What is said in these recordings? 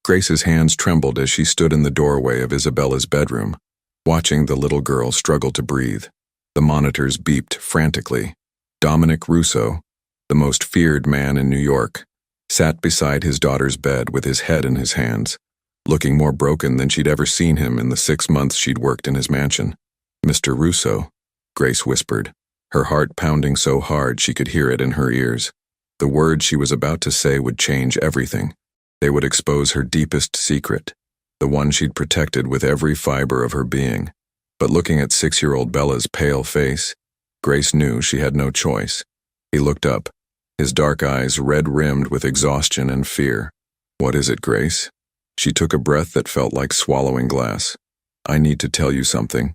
Grace's hands trembled as she stood in the doorway of Isabella's bedroom, watching the little girl struggle to breathe. The monitors beeped frantically. Dominic Russo, the most feared man in New York, sat beside his daughter's bed with his head in his hands, looking more broken than she'd ever seen him in the 6 months she'd worked in his mansion. "Mr. Russo," Grace whispered, her heart pounding so hard she could hear it in her ears. The words she was about to say would change everything. They would expose her deepest secret, the one she'd protected with every fiber of her being. But looking at 6-year-old Bella's pale face, Grace knew she had no choice. He looked up, his dark eyes red-rimmed with exhaustion and fear. "What is it, Grace?" She took a breath that felt like swallowing glass. "I need to tell you something.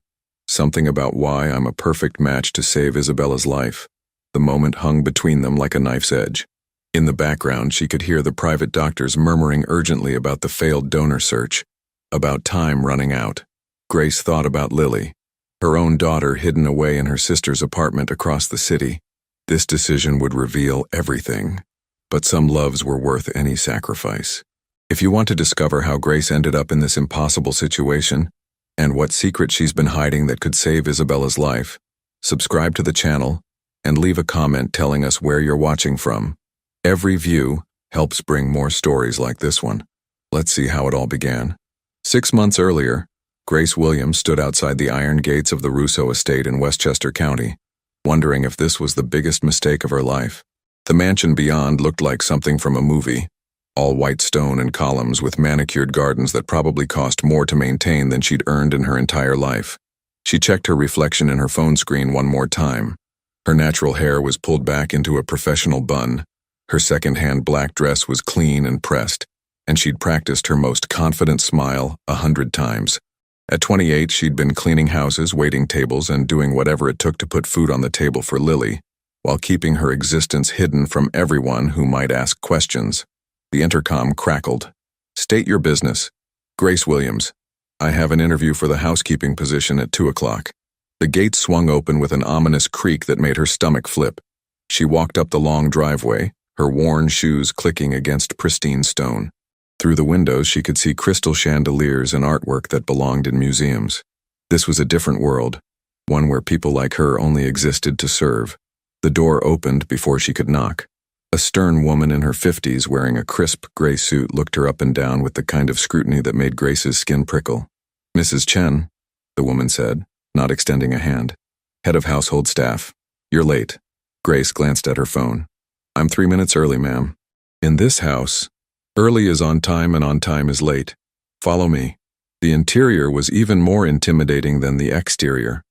Something about why I'm a perfect match to save Isabella's life." The moment hung between them like a knife's edge. In the background, she could hear the private doctors murmuring urgently about the failed donor search, about time running out. Grace thought about Lily, her own daughter hidden away in her sister's apartment across the city. This decision would reveal everything, but some loves were worth any sacrifice. If you want to discover how Grace ended up in this impossible situation, and what secret she's been hiding that could save Isabella's life, subscribe to the channel and leave a comment telling us where you're watching from. Every view helps bring more stories like this one. Let's see how it all began. 6 months earlier, Grace Williams stood outside the iron gates of the Russo estate in Westchester County, wondering if this was the biggest mistake of her life. The mansion beyond looked like something from a movie, all white stone and columns with manicured gardens that probably cost more to maintain than she'd earned in her entire life. She checked her reflection in her phone screen one more time. Her natural hair was pulled back into a professional bun. Her second-hand black dress was clean and pressed, and she'd practiced her most confident smile 100 times. At 28, she'd been cleaning houses, waiting tables, and doing whatever it took to put food on the table for Lily, while keeping her existence hidden from everyone who might ask questions. The intercom crackled. "State your business." "Grace Williams. I have an interview for the housekeeping position at 2 o'clock. The gate swung open with an ominous creak that made her stomach flip. She walked up the long driveway, her worn shoes clicking against pristine stone. Through the windows, she could see crystal chandeliers and artwork that belonged in museums. This was a different world, one where people like her only existed to serve. The door opened before she could knock. A stern woman in her 50s wearing a crisp gray suit looked her up and down with the kind of scrutiny that made Grace's skin prickle. "Mrs. Chen," the woman said, not extending a hand. "Head of household staff. You're late." Grace glanced at her phone. "I'm 3 minutes early, ma'am." In this house, early is on time and on time is late. "Follow me." The interior was even more intimidating than the exterior.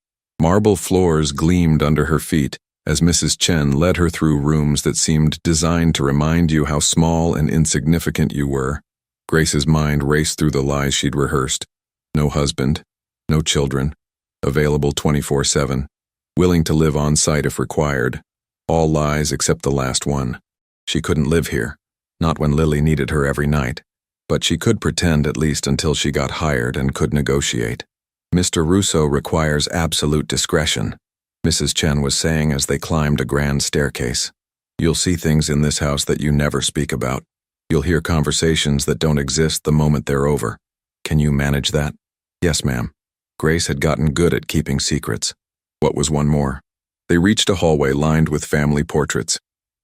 Marble floors gleamed under her feet as Mrs. Chen led her through rooms that seemed designed to remind you how small and insignificant you were. Grace's mind raced through the lies she'd rehearsed. No husband, no children, available 24/7, willing to live on site if required. All lies except the last one. She couldn't live here, not when Lily needed her every night, but she could pretend at least until she got hired and could negotiate. "Mr. Russo requires absolute discretion," Mrs. Chen was saying as they climbed a grand staircase. "You'll see things in this house that you never speak about. You'll hear conversations that don't exist the moment they're over. Can you manage that?" "Yes, ma'am." Grace had gotten good at keeping secrets. What was one more? They reached a hallway lined with family portraits.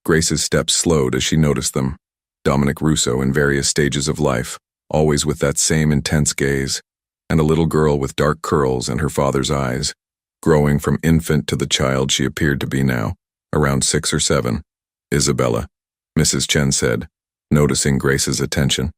Grace's steps slowed as she noticed them. Dominic Russo in various stages of life, always with that same intense gaze, and a little girl with dark curls and her father's eyes, growing from infant to the child she appeared to be now, around 6 or 7. "Isabella," Mrs. Chen said, noticing Grace's attention.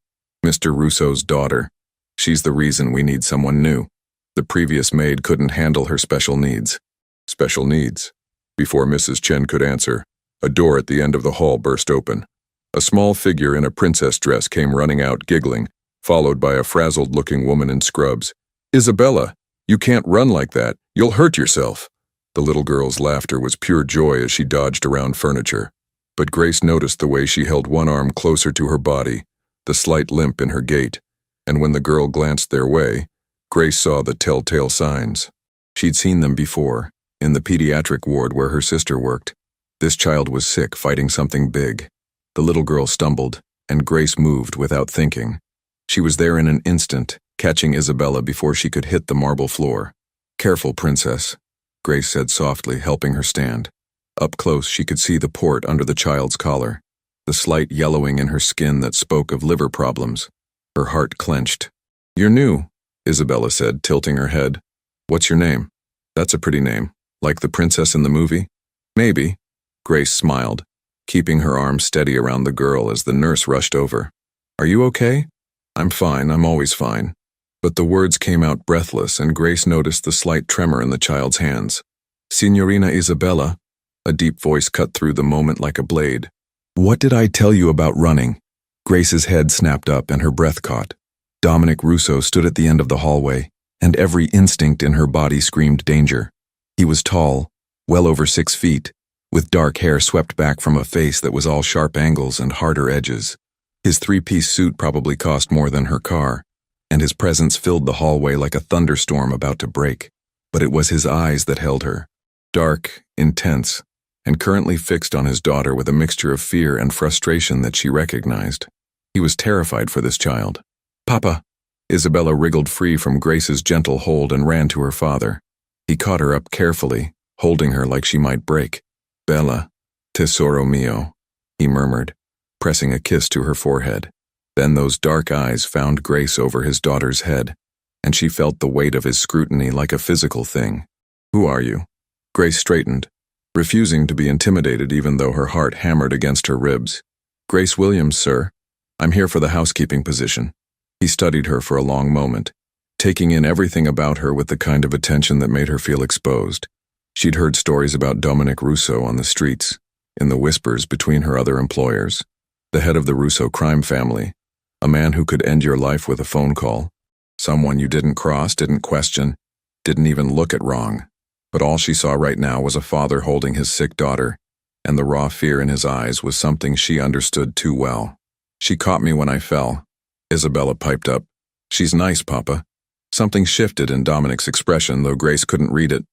"Mr. Russo's daughter. She's the reason we need someone new. The previous maid couldn't handle her special needs." "Special needs?" Before Mrs. Chen could answer, a door at the end of the hall burst open. A small figure in a princess dress came running out, giggling, followed by a frazzled-looking woman in scrubs. "Isabella, you can't run like that. You'll hurt yourself." The little girl's laughter was pure joy as she dodged around furniture. But Grace noticed the way she held one arm closer to her body, the slight limp in her gait, and when the girl glanced their way, Grace saw the telltale signs. She'd seen them before, in the pediatric ward where her sister worked. This child was sick, fighting something big. The little girl stumbled, and Grace moved without thinking. She was there in an instant, catching Isabella before she could hit the marble floor. "Careful, princess," Grace said softly, helping her stand. Up close, she could see the port under the child's collar, the slight yellowing in her skin that spoke of liver problems. Her heart clenched. "You're new," Isabella said, tilting her head. "What's your name?" "That's a pretty name. Like the princess in the movie?" "Maybe." Grace smiled, keeping her arm steady around the girl as the nurse rushed over. "Are you okay?" "I'm fine, I'm always fine." But the words came out breathless, and Grace noticed the slight tremor in the child's hands. "Signorina Isabella," a deep voice cut through the moment like a blade. "What did I tell you about running?" Grace's head snapped up and her breath caught. Dominic Russo stood at the end of the hallway, and every instinct in her body screamed danger. He was tall, well over 6 feet, with dark hair swept back from a face that was all sharp angles and harder edges. His 3-piece suit probably cost more than her car, and his presence filled the hallway like a thunderstorm about to break. But it was his eyes that held her, dark, intense, and currently fixed on his daughter with a mixture of fear and frustration that she recognized. He was terrified for this child. "Papa!" Isabella wriggled free from Grace's gentle hold and ran to her father. He caught her up carefully, holding her like she might break. "Bella, tesoro mio," he murmured, pressing a kiss to her forehead. Then those dark eyes found Grace over his daughter's head, and she felt the weight of his scrutiny like a physical thing. "Who are you?" Grace straightened, refusing to be intimidated even though her heart hammered against her ribs. "Grace Williams, sir. I'm here for the housekeeping position." He studied her for a long moment, taking in everything about her with the kind of attention that made her feel exposed. She'd heard stories about Dominic Russo on the streets, in the whispers between her other employers. The head of the Russo crime family, a man who could end your life with a phone call, someone you didn't cross, didn't question, didn't even look at wrong. But all she saw right now was a father holding his sick daughter, and the raw fear in his eyes was something she understood too well. "She caught me when I fell," Isabella piped up. "She's nice, Papa." Something shifted in Dominic's expression, though Grace couldn't read it.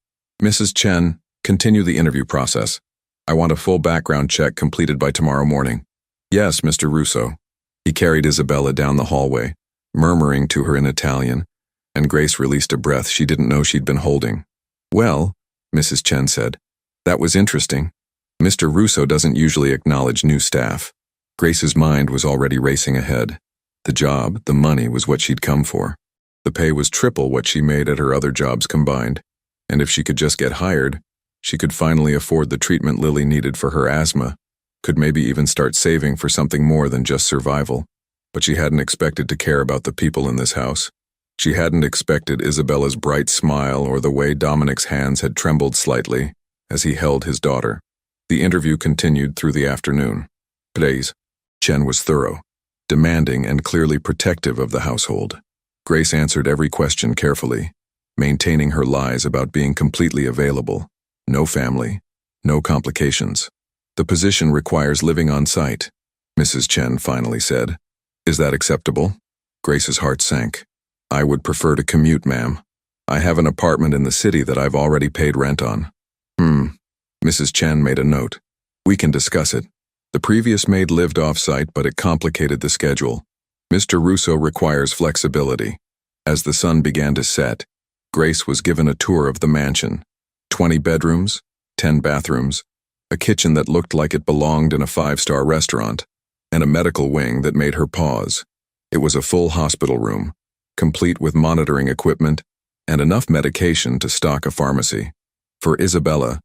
"Mrs. Chen, continue the interview process. I want a full background check completed by tomorrow morning." "Yes, Mr. Russo." He carried Isabella down the hallway, murmuring to her in Italian, and Grace released a breath she didn't know she'd been holding. "Well," Mrs. Chen said, "that was interesting. Mr. Russo doesn't usually acknowledge new staff." Grace's mind was already racing ahead. The job, the money, was what she'd come for. The pay was triple what she made at her other jobs combined, and if she could just get hired, she could finally afford the treatment Lily needed for her asthma, could maybe even start saving for something more than just survival. But she hadn't expected to care about the people in this house. She hadn't expected Isabella's bright smile or the way Dominic's hands had trembled slightly as he held his daughter. The interview continued through the afternoon. Please. Chen was thorough, demanding and clearly protective of the household. Grace answered every question carefully, maintaining her lies about being completely available. No family, no complications. "The position requires living on site," Mrs. Chen finally said. "Is that acceptable?" Grace's heart sank. "I would prefer to commute, ma'am. I have an apartment in the city that I've already paid rent on." Mrs. Chen made a note. "We can discuss it. The previous maid lived off-site, but it complicated the schedule. Mr. Russo requires flexibility." As the sun began to set, Grace was given a tour of the mansion. 20 bedrooms, 10 bathrooms, a kitchen that looked like it belonged in a 5-star restaurant, and a medical wing that made her pause. It was a full hospital room, complete with monitoring equipment and enough medication to stock a pharmacy. For Isabella,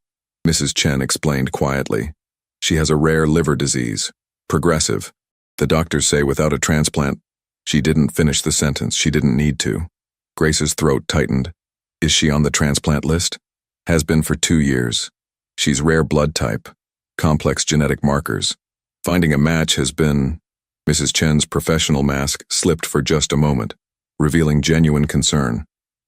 Mrs. Chen explained quietly, she has a rare liver disease, progressive. The doctors say without a transplant. She didn't finish the sentence. She didn't need to. Grace's throat tightened. Is she on the transplant list? Has been for 2 years. She's rare blood type, complex genetic markers. Finding a match has been... Mrs. Chen's professional mask slipped for just a moment, revealing genuine concern.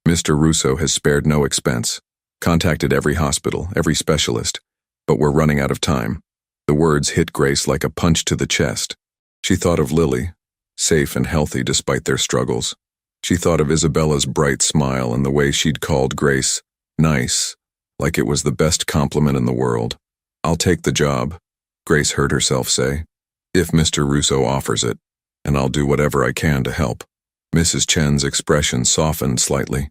Mr. Russo has spared no expense, contacted every hospital, every specialist, but we're running out of time. The words hit Grace like a punch to the chest. She thought of Lily, safe and healthy despite their struggles. She thought of Isabella's bright smile and the way she'd called Grace nice, like it was the best compliment in the world. "I'll take the job," Grace heard herself say, "if Mr. Russo offers it, and I'll do whatever I can to help." Mrs. Chen's expression softened slightly.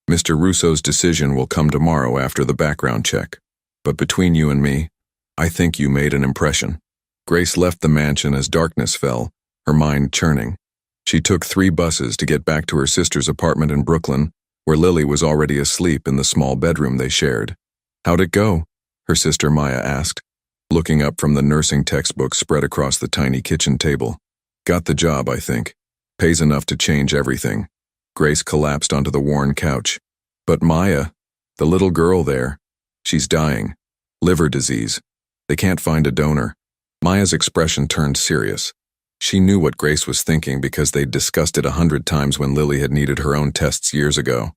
Mr. Russo's decision will come tomorrow after the background check. But between you and me, I think you made an impression. Grace left the mansion as darkness fell, her mind churning. She took 3 buses to get back to her sister's apartment in Brooklyn, where Lily was already asleep in the small bedroom they shared. "How'd it go?" her sister Maya asked, looking up from the nursing textbook spread across the tiny kitchen table. "Got the job, I think. Pays enough to change everything." Grace collapsed onto the worn couch. "But Maya, the little girl there, she's dying. Liver disease. They can't find a donor." Maya's expression turned serious. She knew what Grace was thinking because they'd discussed it 100 times when Lily had needed her own tests years ago.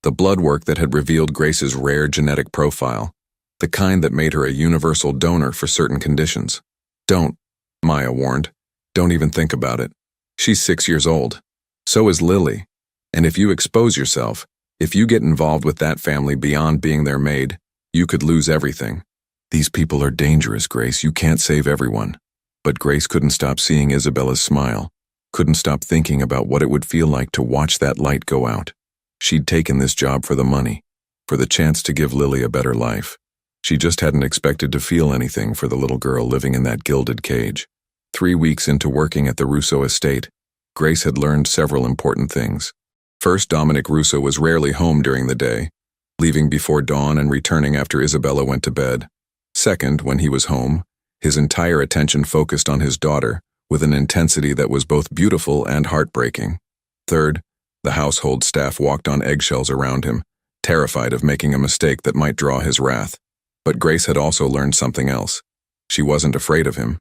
The blood work that had revealed Grace's rare genetic profile, the kind that made her a universal donor for certain conditions. "Don't," Maya warned. "Don't even think about it. She's 6 years old. So is Lily. And if you expose yourself, if you get involved with that family beyond being their maid, you could lose everything. These people are dangerous, Grace. You can't save everyone." But Grace couldn't stop seeing Isabella's smile, couldn't stop thinking about what it would feel like to watch that light go out. She'd taken this job for the money, for the chance to give Lily a better life. She just hadn't expected to feel anything for the little girl living in that gilded cage. 3 weeks into working at the Russo estate, Grace had learned several important things. First, Dominic Russo was rarely home during the day, leaving before dawn and returning after Isabella went to bed. Second, when he was home, his entire attention focused on his daughter with an intensity that was both beautiful and heartbreaking. Third, the household staff walked on eggshells around him, terrified of making a mistake that might draw his wrath. But Grace had also learned something else. She wasn't afraid of him.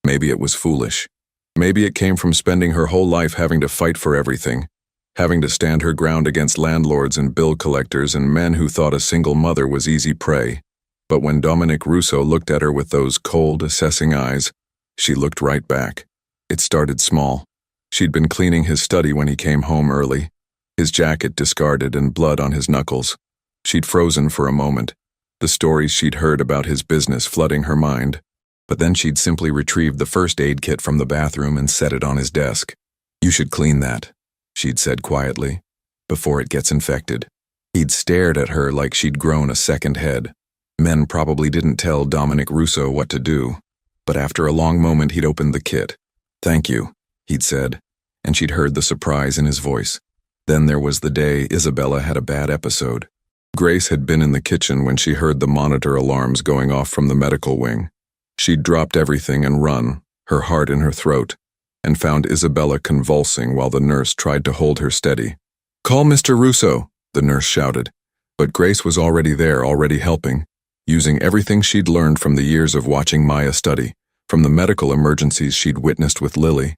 Maybe it was foolish. Maybe it came from spending her whole life having to fight for everything, having to stand her ground against landlords and bill collectors and men who thought a single mother was easy prey. But when Dominic Russo looked at her with those cold, assessing eyes, she looked right back. It started small. She'd been cleaning his study when he came home early, his jacket discarded and blood on his knuckles. She'd frozen for a moment, the stories she'd heard about his business flooding her mind. But then she'd simply retrieved the first aid kit from the bathroom and set it on his desk. "You should clean that," she'd said quietly, "before it gets infected." He'd stared at her like she'd grown a second head. Men probably didn't tell Dominic Russo what to do, but after a long moment he'd opened the kit. "Thank you," he'd said, and she'd heard the surprise in his voice. Then there was the day Isabella had a bad episode. Grace had been in the kitchen when she heard the monitor alarms going off from the medical wing. She'd dropped everything and run, her heart in her throat, and found Isabella convulsing while the nurse tried to hold her steady. "Call Mr. Russo," the nurse shouted. But Grace was already there, already helping, using everything she'd learned from the years of watching Maya study, from the medical emergencies she'd witnessed with Lily.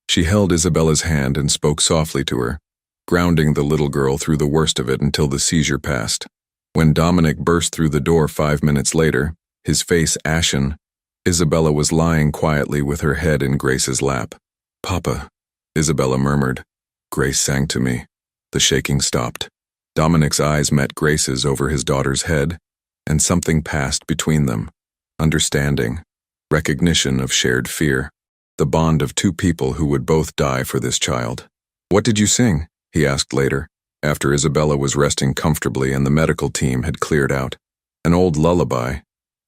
She held Isabella's hand and spoke softly to her, grounding the little girl through the worst of it until the seizure passed. When Dominic burst through the door 5 minutes later, his face ashen, Isabella was lying quietly with her head in Grace's lap. "Papa," Isabella murmured. Grace sang to me. The shaking stopped. Dominic's eyes met Grace's over his daughter's head, and something passed between them. Understanding. Recognition of shared fear. The bond of 2 people who would both die for this child. "What did you sing?" he asked later, after Isabella was resting comfortably and the medical team had cleared out. "An old lullaby.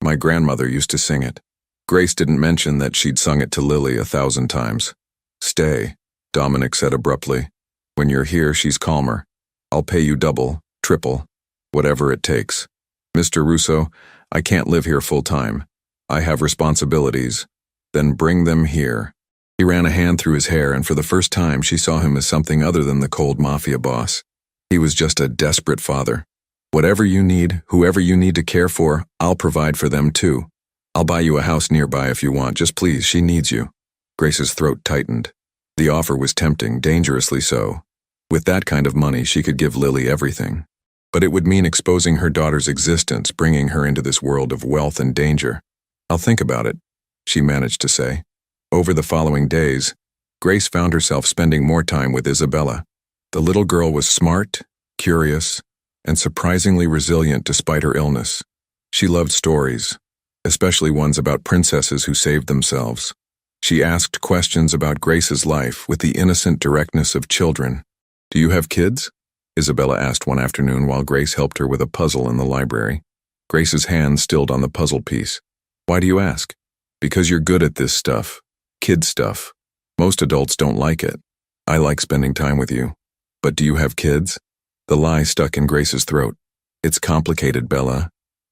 My grandmother used to sing it." Grace didn't mention that she'd sung it to Lily 1,000 times. "Stay," Dominic said abruptly. "When you're here, she's calmer. I'll pay you double, triple, whatever it takes. Mr. Russo, I can't live here full-time. I have responsibilities. Then bring them here." He ran a hand through his hair, and for the first time she saw him as something other than the cold Mafia boss. He was just a desperate father. "Whatever you need, whoever you need to care for, I'll provide for them too. I'll buy you a house nearby if you want, just please, she needs you." Grace's throat tightened. The offer was tempting, dangerously so. With that kind of money, she could give Lily everything. But it would mean exposing her daughter's existence, bringing her into this world of wealth and danger. "I'll think about it," she managed to say. Over the following days, Grace found herself spending more time with Isabella. The little girl was smart, curious, and surprisingly resilient despite her illness. She loved stories, especially ones about princesses who saved themselves. She asked questions about Grace's life with the innocent directness of children. Do you have kids? Isabella asked one afternoon while Grace helped her with a puzzle in the library. Grace's hand stilled on the puzzle piece. Why do you ask? Because you're good at this stuff. Kid stuff. Most adults don't like it. I like spending time with you. But do you have kids? The lie stuck in Grace's throat. It's complicated, Bella.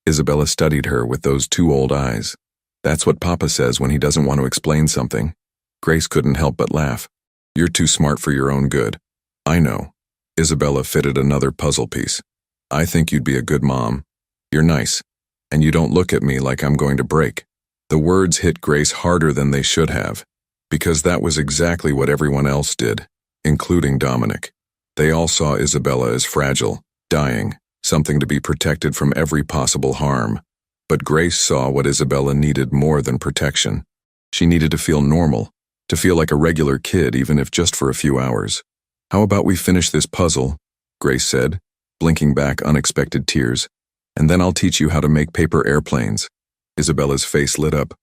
Isabella studied her with those two old eyes. That's what Papa says when he doesn't want to explain something. Grace couldn't help but laugh. You're too smart for your own good. I know. Isabella fitted another puzzle piece. I think you'd be a good mom. You're nice. And you don't look at me like I'm going to break. The words hit Grace harder than they should have, because that was exactly what everyone else did, including Dominic. They all saw Isabella as fragile, dying, something to be protected from every possible harm. But Grace saw what Isabella needed more than protection. She needed to feel normal, to feel like a regular kid even if just for a few hours. How about we finish this puzzle? Grace said, blinking back unexpected tears. And then I'll teach you how to make paper airplanes. Isabella's face lit up.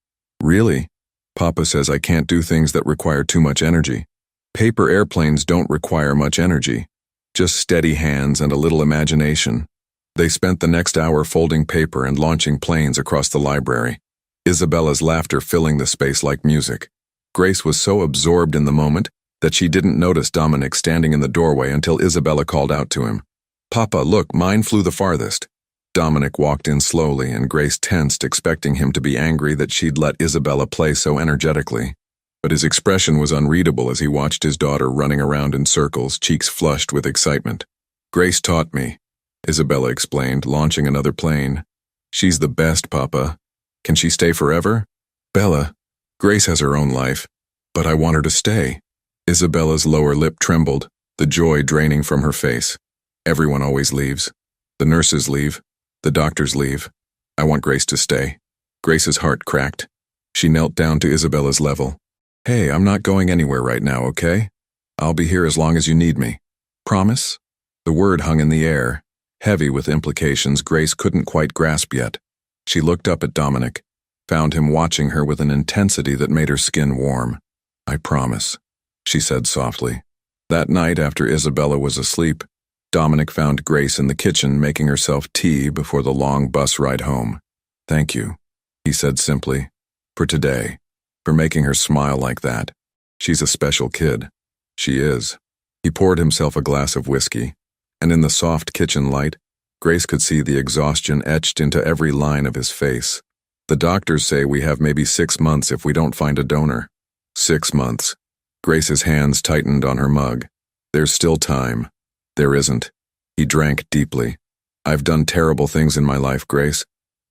Really? Papa says I can't do things that require too much energy. Paper airplanes don't require much energy. Just steady hands and a little imagination. They spent the next hour folding paper and launching planes across the library. Isabella's laughter filling the space like music. Grace was so absorbed in the moment that she didn't notice Dominic standing in the doorway until Isabella called out to him. Papa, look, mine flew the farthest. Dominic walked in slowly and Grace tensed, expecting him to be angry that she'd let Isabella play so energetically. But his expression was unreadable as he watched his daughter running around in circles, cheeks flushed with excitement. Grace taught me, Isabella explained, launching another plane. She's the best, Papa. Can she stay forever? Bella, Grace has her own life, but I want her to stay. Isabella's lower lip trembled, the joy draining from her face. Everyone always leaves. The nurses leave. The doctors leave. I want Grace to stay. Grace's heart cracked. She knelt down to Isabella's level. Hey, I'm not going anywhere right now, okay? I'll be here as long as you need me. Promise? The word hung in the air, heavy with implications Grace couldn't quite grasp yet. She looked up at Dominic, found him watching her with an intensity that made her skin warm. I promise, she said softly. That night, after Isabella was asleep, Dominic found Grace in the kitchen making herself tea before the long bus ride home. Thank you, he said simply, for today, for making her smile like that. She's a special kid. She is. He poured himself a glass of whiskey, and in the soft kitchen light, Grace could see the exhaustion etched into every line of his face. The doctors say we have maybe 6 months if we don't find a donor. 6 months. Grace's hands tightened on her mug. There's still time. There isn't. He drank deeply. I've done terrible things in my life, Grace.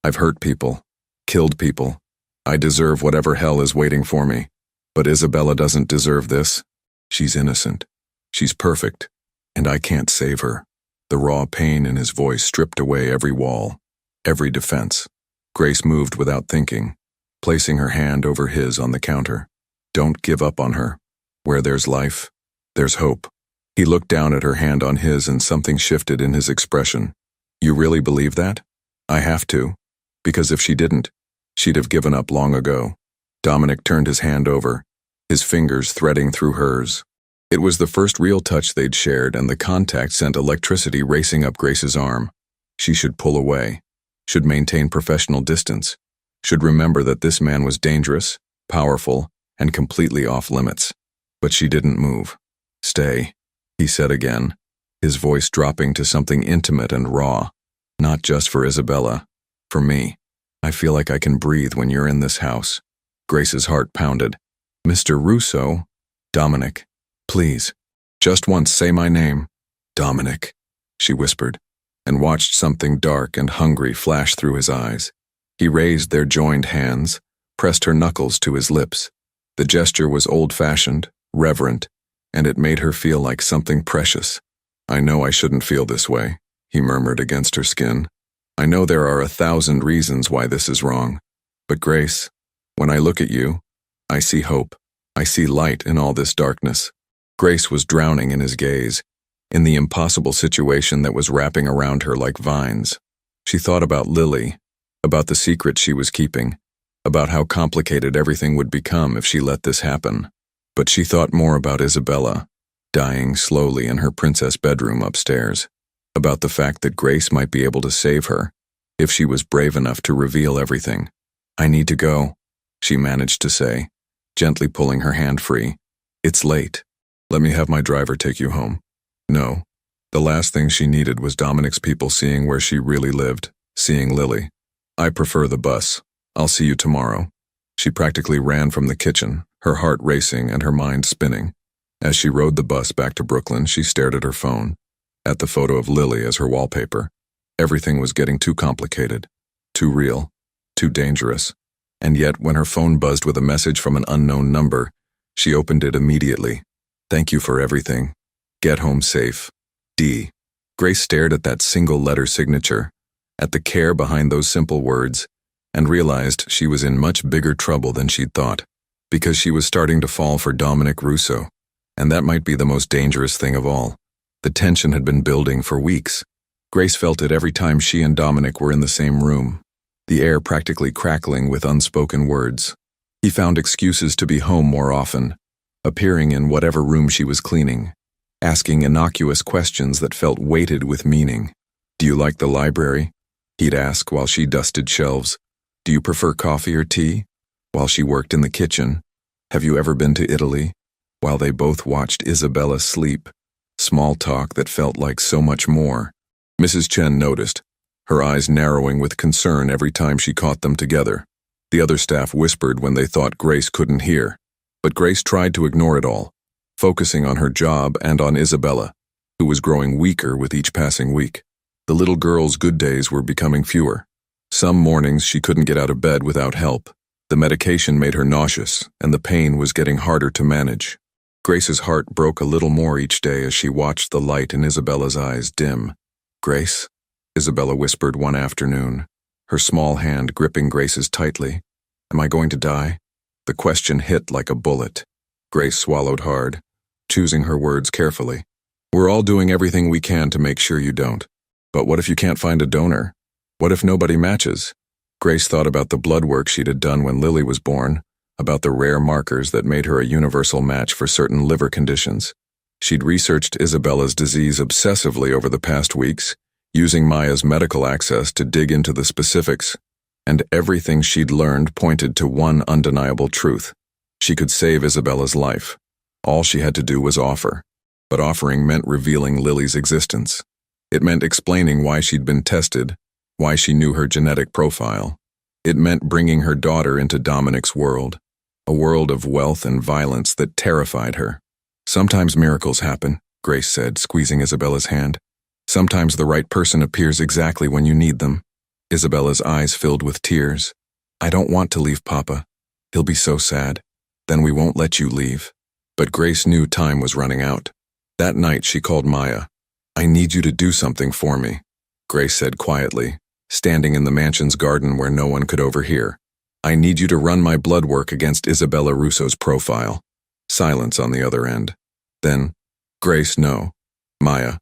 I've hurt people, killed people. I deserve whatever hell is waiting for me. But Isabella doesn't deserve this. She's innocent. She's perfect. And I can't save her. The raw pain in his voice stripped away every wall, every defense. Grace moved without thinking, placing her hand over his on the counter. Don't give up on her. Where there's life, there's hope. He looked down at her hand on his and something shifted in his expression. You really believe that? I have to. Because if she didn't, she'd have given up long ago. Dominic turned his hand over, his fingers threading through hers. It was the first real touch they'd shared, and the contact sent electricity racing up Grace's arm. She should pull away, should maintain professional distance, should remember that this man was dangerous, powerful, and completely off limits. But she didn't move. Stay, he said again, his voice dropping to something intimate and raw. Not just for Isabella, for me. I feel like I can breathe when you're in this house. Grace's heart pounded. Mr. Russo? Dominic, please. Just once say my name. Dominic, she whispered, and watched something dark and hungry flash through his eyes. He raised their joined hands, pressed her knuckles to his lips. The gesture was old-fashioned, reverent, and it made her feel like something precious. I know I shouldn't feel this way, he murmured against her skin. I know there are 1,000 reasons why this is wrong. But Grace, when I look at you, I see hope. I see light in all this darkness. Grace was drowning in his gaze, in the impossible situation that was wrapping around her like vines. She thought about Lily, about the secret she was keeping, about how complicated everything would become if she let this happen. But she thought more about Isabella. dying slowly in her princess bedroom upstairs, about the fact that Grace might be able to save her if she was brave enough to reveal everything. "I need to go," she managed to say, gently pulling her hand free. "It's late. Let me have my driver take you home." No. The last thing she needed was Dominic's people seeing where she really lived, seeing Lily. "I prefer the bus. I'll see you tomorrow." She practically ran from the kitchen, her heart racing and her mind spinning. As she rode the bus back to Brooklyn, she stared at her phone, at the photo of Lily as her wallpaper. Everything was getting too complicated, too real, too dangerous. And yet, when her phone buzzed with a message from an unknown number, she opened it immediately. "Thank you for everything. Get home safe. D." Grace stared at that single-letter signature, at the care behind those simple words, and realized she was in much bigger trouble than she'd thought, because she was starting to fall for Dominic Russo, and that might be the most dangerous thing of all. The tension had been building for weeks. Grace felt it every time she and Dominic were in the same room, the air practically crackling with unspoken words. He found excuses to be home more often, appearing in whatever room she was cleaning, asking innocuous questions that felt weighted with meaning. "Do you like the library?" he'd ask while she dusted shelves. "Do you prefer coffee or tea?" while she worked in the kitchen. "Have you ever been to Italy?" while they both watched Isabella sleep. Small talk that felt like so much more. Mrs. Chen noticed, her eyes narrowing with concern every time she caught them together. The other staff whispered when they thought Grace couldn't hear, but Grace tried to ignore it all, focusing on her job and on Isabella, who was growing weaker with each passing week. The little girl's good days were becoming fewer. Some mornings she couldn't get out of bed without help. The medication made her nauseous, and the pain was getting harder to manage. Grace's heart broke a little more each day as she watched the light in Isabella's eyes dim. "Grace?" Isabella whispered one afternoon, her small hand gripping Grace's tightly. "Am I going to die?" The question hit like a bullet. Grace swallowed hard, choosing her words carefully. "We're all doing everything we can to make sure you don't. But what if you can't find a donor? What if nobody matches?" Grace thought about the blood work she'd had done when Lily was born, about the rare markers that made her a universal match for certain liver conditions. She'd researched Isabella's disease obsessively over the past weeks, using Maya's medical access to dig into the specifics, and everything she'd learned pointed to one undeniable truth. She could save Isabella's life. All she had to do was offer. But offering meant revealing Lily's existence. It meant explaining why she'd been tested, why she knew her genetic profile. It meant bringing her daughter into Dominic's world, a world of wealth and violence that terrified her. "Sometimes miracles happen," Grace said, squeezing Isabella's hand. "Sometimes the right person appears exactly when you need them." Isabella's eyes filled with tears. "I don't want to leave Papa. He'll be so sad. Then we won't let you leave." But Grace knew time was running out. That night she called Maya. "I need you to do something for me," Grace said quietly, standing in the mansion's garden where no one could overhear. "I need you to run my blood work against Isabella Russo's profile." Silence on the other end. Then, "Grace, no. Maya,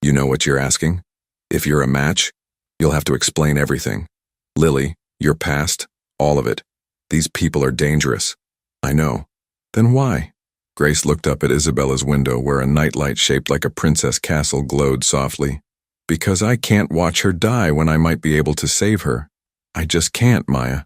you know what you're asking? If you're a match, you'll have to explain everything. Lily, your past, all of it. These people are dangerous." "I know." "Then why?" Grace looked up at Isabella's window where a nightlight shaped like a princess castle glowed softly. "Because I can't watch her die when I might be able to save her. I just can't, Maya."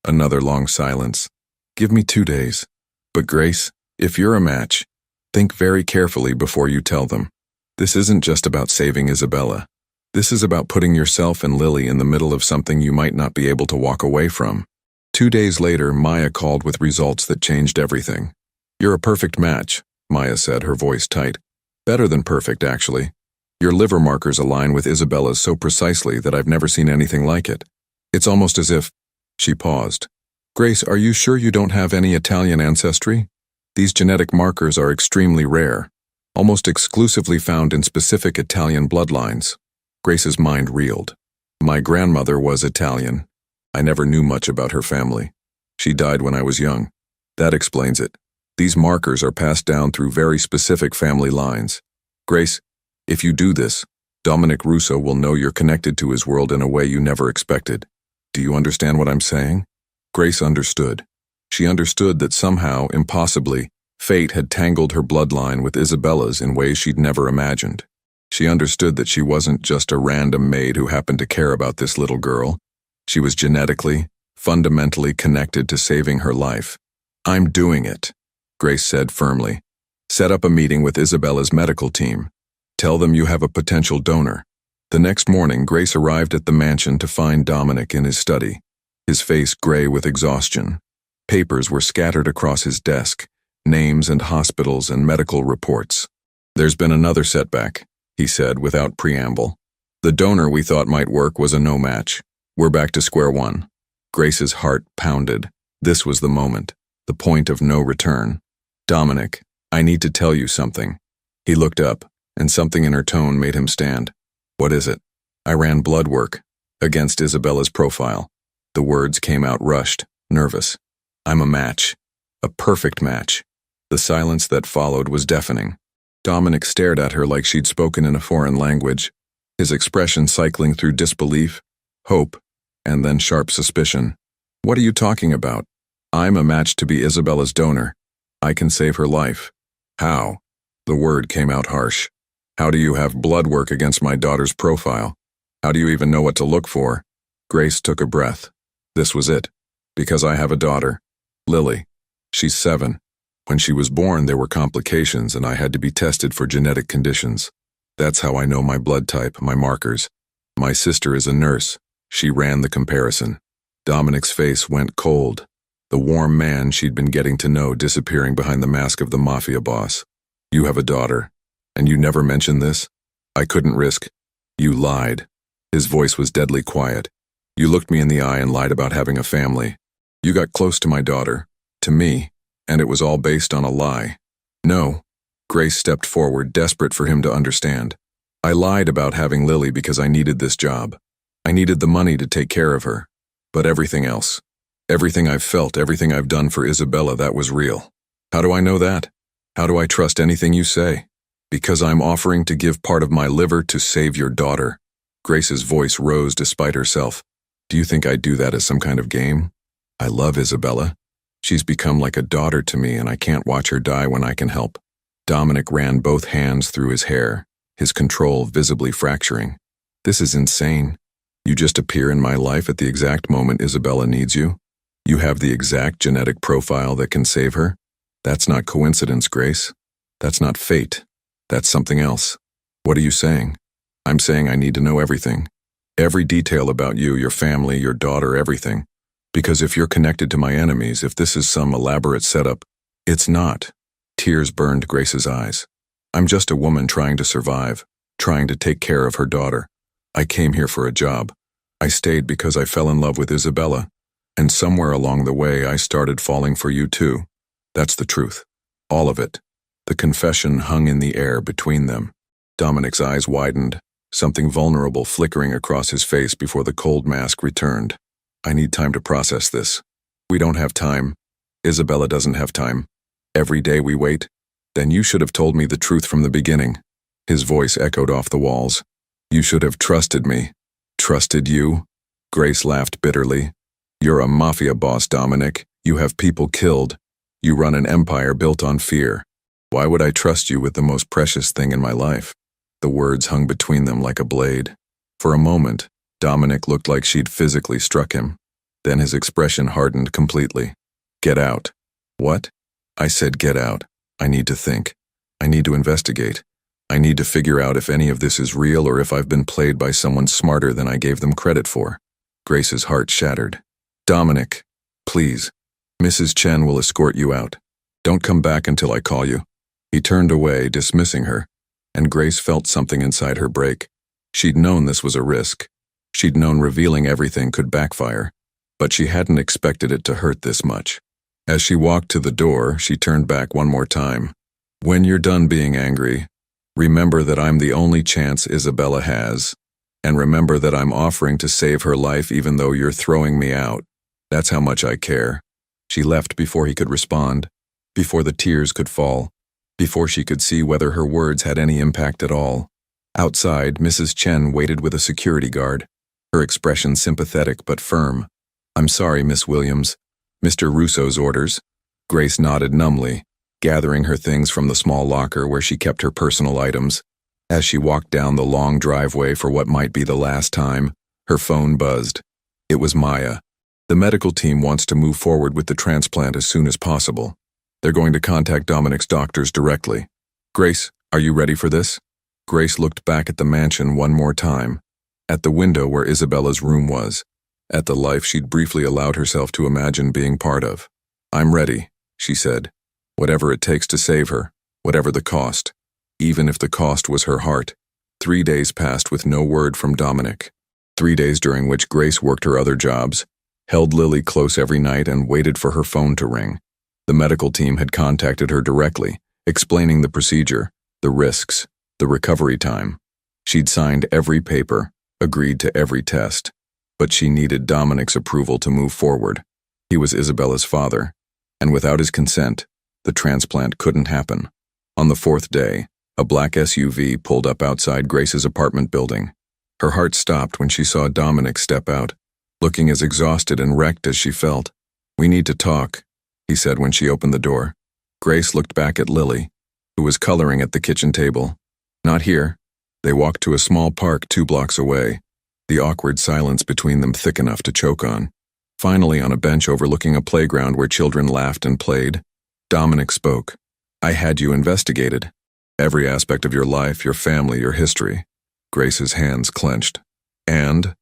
Another long silence. "Give me 2 days. But Grace, if you're a match, think very carefully before you tell them. This isn't just about saving Isabella. This is about putting yourself and Lily in the middle of something you might not be able to walk away from." 2 days later, Maya called with results that changed everything. "You're a perfect match," Maya said, her voice tight. "Better than perfect, actually. Your liver markers align with Isabella's so precisely that I've never seen anything like it. It's almost as if—" She paused. "Grace, are you sure you don't have any Italian ancestry? These genetic markers are extremely rare, almost exclusively found in specific Italian bloodlines." Grace's mind reeled. "My grandmother was Italian. I never knew much about her family. She died when I was young. That explains it. These markers are passed down through very specific family lines. Grace, if you do this, Dominic Russo will know you're connected to his world in a way you never expected. Do you understand what I'm saying?" Grace understood. She understood that somehow, impossibly, Fate had tangled her bloodline with Isabella's in ways she'd never imagined. She understood that she wasn't just a random maid who happened to care about this little girl. She was genetically, fundamentally connected to saving her life. "I'm doing it," Grace said firmly. "Set up a meeting with Isabella's medical team. Tell them you have a potential donor." The next morning, Grace arrived at the mansion to find Dominic in his study, his face gray with exhaustion. Papers were scattered across his desk, names and hospitals and medical reports. "There's been another setback," he said without preamble. "The donor we thought might work was a no match. We're back to square one." Grace's heart pounded. This was the moment, the point of no return. "Dominic, I need to tell you something." He looked up, and something in her tone made him stand. "What is it?" "I ran blood work against Isabella's profile." The words came out rushed, nervous. "I'm a match. A perfect match." The silence that followed was deafening. Dominic stared at her like she'd spoken in a foreign language, his expression cycling through disbelief, hope, and then sharp suspicion. "What are you talking about? I'm a match to be Isabella's donor. I can save her life." "How?" The word came out harsh. "How do you have blood work against my daughter's profile? How do you even know what to look for?" Grace took a breath. This was it. "Because I have a daughter. Lily. She's 7. When she was born, there were complications, and I had to be tested for genetic conditions. That's how I know my blood type, my markers. My sister is a nurse. She ran the comparison." Dominic's face went cold, the warm man she'd been getting to know disappearing behind the mask of the Mafia boss. "You have a daughter, and you never mentioned this? I couldn't risk." "You lied." His voice was deadly quiet. "You looked me in the eye and lied about having a family. You got close to my daughter, to me, and it was all based on a lie." "No." Grace stepped forward, desperate for him to understand. "I lied about having Lily because I needed this job. I needed the money to take care of her. But everything else, everything I've felt, everything I've done for Isabella, that was real." "How do I know that? How do I trust anything you say?" "Because I'm offering to give part of my liver to save your daughter." Grace's voice rose despite herself. "Do you think I'd do that as some kind of game? I love Isabella. She's become like a daughter to me, and I can't watch her die when I can help." Dominic ran both hands through his hair, his control visibly fracturing. "This is insane. You just appear in my life at the exact moment Isabella needs you. You have the exact genetic profile that can save her. That's not coincidence, Grace. That's not fate. That's something else." "What are you saying?" "I'm saying I need to know everything. Every detail about you, your family, your daughter, everything. Because if you're connected to my enemies, if this is some elaborate setup, it's not." Tears burned Grace's eyes. "I'm just a woman trying to survive, trying to take care of her daughter. I came here for a job. I stayed because I fell in love with Isabella. And somewhere along the way, I started falling for you too. That's the truth. All of it." The confession hung in the air between them. Dominic's eyes widened, something vulnerable flickering across his face before the cold mask returned. "I need time to process this. We don't have time. Isabella doesn't have time. Every day we wait. Then you should have told me the truth from the beginning." His voice echoed off the walls. "You should have trusted me." "Trusted you?" Grace laughed bitterly. "You're a mafia boss, Dominic. You have people killed. You run an empire built on fear. Why would I trust you with the most precious thing in my life?" The words hung between them like a blade. For a moment, Dominic looked like she'd physically struck him. Then his expression hardened completely. "Get out." "What?" "I said get out. I need to think. I need to investigate. I need to figure out if any of this is real or if I've been played by someone smarter than I gave them credit for." Grace's heart shattered. "Dominic, please. Mrs. Chen will escort you out. Don't come back until I call you." He turned away, dismissing her, and Grace felt something inside her break. She'd known this was a risk. She'd known revealing everything could backfire, but she hadn't expected it to hurt this much. As she walked to the door, she turned back one more time. "When you're done being angry, remember that I'm the only chance Isabella has, and remember that I'm offering to save her life even though you're throwing me out. That's how much I care." She left before he could respond, before the tears could fall, before she could see whether her words had any impact at all. Outside, Mrs. Chen waited with a security guard, her expression sympathetic but firm. "I'm sorry, Miss Williams. Mr. Russo's orders." Grace nodded numbly. gathering her things from the small locker where she kept her personal items. As she walked down the long driveway for what might be the last time, her phone buzzed. It was Maya. The medical team wants to move forward with the transplant as soon as possible. They're going to contact Dominic's doctors directly. Grace, are you ready for this? Grace looked back at the mansion one more time, at the window where Isabella's room was, at the life she'd briefly allowed herself to imagine being part of. I'm ready, she said. Whatever it takes to save her, whatever the cost, even if the cost was her heart. 3 days passed with no word from Dominic. 3 days during which Grace worked her other jobs, held Lily close every night and waited for her phone to ring. The medical team had contacted her directly, explaining the procedure, the risks, the recovery time. She'd signed every paper, agreed to every test, but she needed Dominic's approval to move forward. He was Isabella's father, and without his consent, the transplant couldn't happen. On the 4th day, a black SUV pulled up outside Grace's apartment building. Her heart stopped when she saw Dominic step out, looking as exhausted and wrecked as she felt. We need to talk, he said when she opened the door. Grace looked back at Lily, who was coloring at the kitchen table. Not here. They walked to a small park 2 blocks away, the awkward silence between them thick enough to choke on. Finally, on a bench overlooking a playground where children laughed and played, Dominic spoke. I had you investigated. Every aspect of your life, your family, your history. Grace's hands clenched. And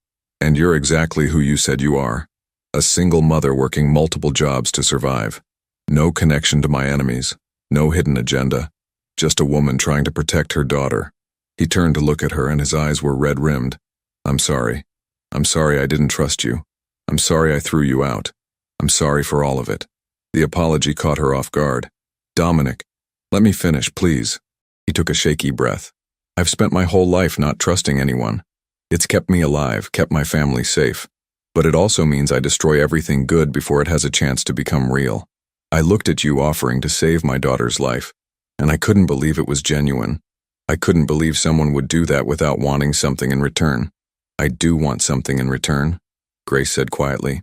you're exactly who you said you are. A single mother working multiple jobs to survive. No connection to my enemies. No hidden agenda. Just a woman trying to protect her daughter. He turned to look at her and his eyes were red-rimmed. I'm sorry. I'm sorry I didn't trust you. I'm sorry I threw you out. I'm sorry for all of it. The apology caught her off guard. Dominic, let me finish, please. He took a shaky breath. I've spent my whole life not trusting anyone. It's kept me alive, kept my family safe. But it also means I destroy everything good before it has a chance to become real. I looked at you offering to save my daughter's life, and I couldn't believe it was genuine. I couldn't believe someone would do that without wanting something in return. I do want something in return, Grace said quietly.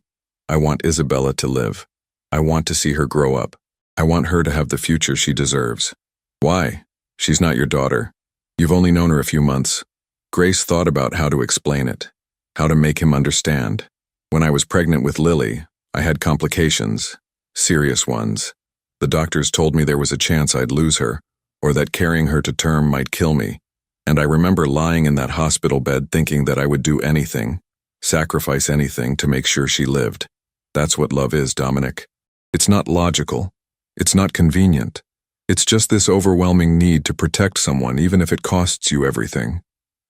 I want Isabella to live. I want to see her grow up. I want her to have the future she deserves. Why? She's not your daughter. You've only known her a few months. Grace thought about how to explain it, how to make him understand. When I was pregnant with Lily, I had complications, serious ones. The doctors told me there was a chance I'd lose her, or that carrying her to term might kill me. And I remember lying in that hospital bed thinking that I would do anything, sacrifice anything to make sure she lived. That's what love is, Dominic. It's not logical. It's not convenient. It's just this overwhelming need to protect someone even if it costs you everything.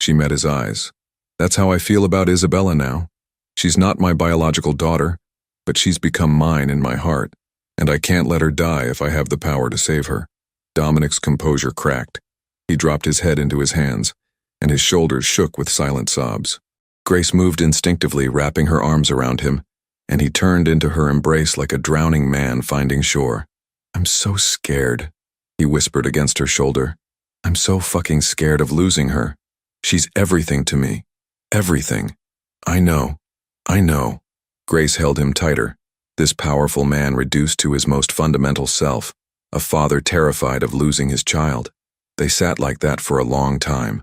She met his eyes. That's how I feel about Isabella now. She's not my biological daughter, but she's become mine in my heart, and I can't let her die if I have the power to save her. Dominic's composure cracked. He dropped his head into his hands, and his shoulders shook with silent sobs. Grace moved instinctively, wrapping her arms around him, and he turned into her embrace like a drowning man finding shore. I'm so scared, he whispered against her shoulder. I'm so fucking scared of losing her. She's everything to me. Everything. I know. Grace held him tighter, this powerful man reduced to his most fundamental self, a father terrified of losing his child. They sat like that for a long time,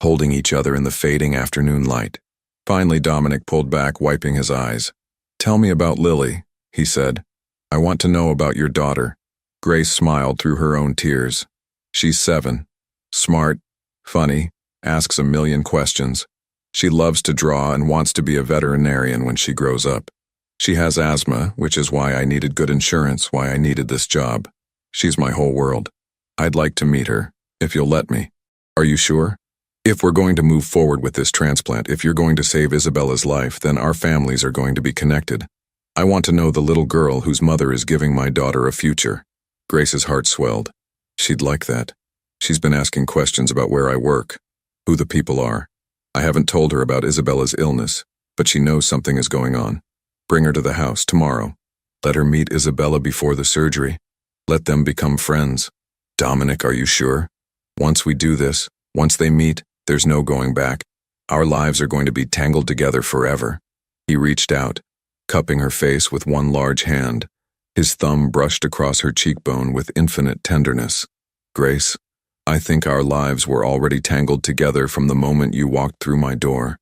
holding each other in the fading afternoon light. Finally, Dominic pulled back, wiping his eyes. Tell me about Lily, he said. I want to know about your daughter. Grace smiled through her own tears. She's 7. Smart, funny, asks a million questions. She loves to draw and wants to be a veterinarian when she grows up. She has asthma, which is why I needed good insurance, why I needed this job. She's my whole world. I'd like to meet her, if you'll let me. Are you sure? If we're going to move forward with this transplant, if you're going to save Isabella's life, then our families are going to be connected. I want to know the little girl whose mother is giving my daughter a future. Grace's heart swelled. She'd like that. She's been asking questions about where I work, who the people are. I haven't told her about Isabella's illness, but she knows something is going on. Bring her to the house tomorrow. Let her meet Isabella before the surgery. Let them become friends. Dominic, are you sure? Once we do this, once they meet, there's no going back. Our lives are going to be tangled together forever. He reached out, cupping her face with one large hand, His thumb brushed across her cheekbone with infinite tenderness. Grace, I think our lives were already tangled together from the moment you walked through my door.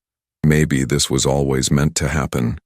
Maybe this was always meant to happen.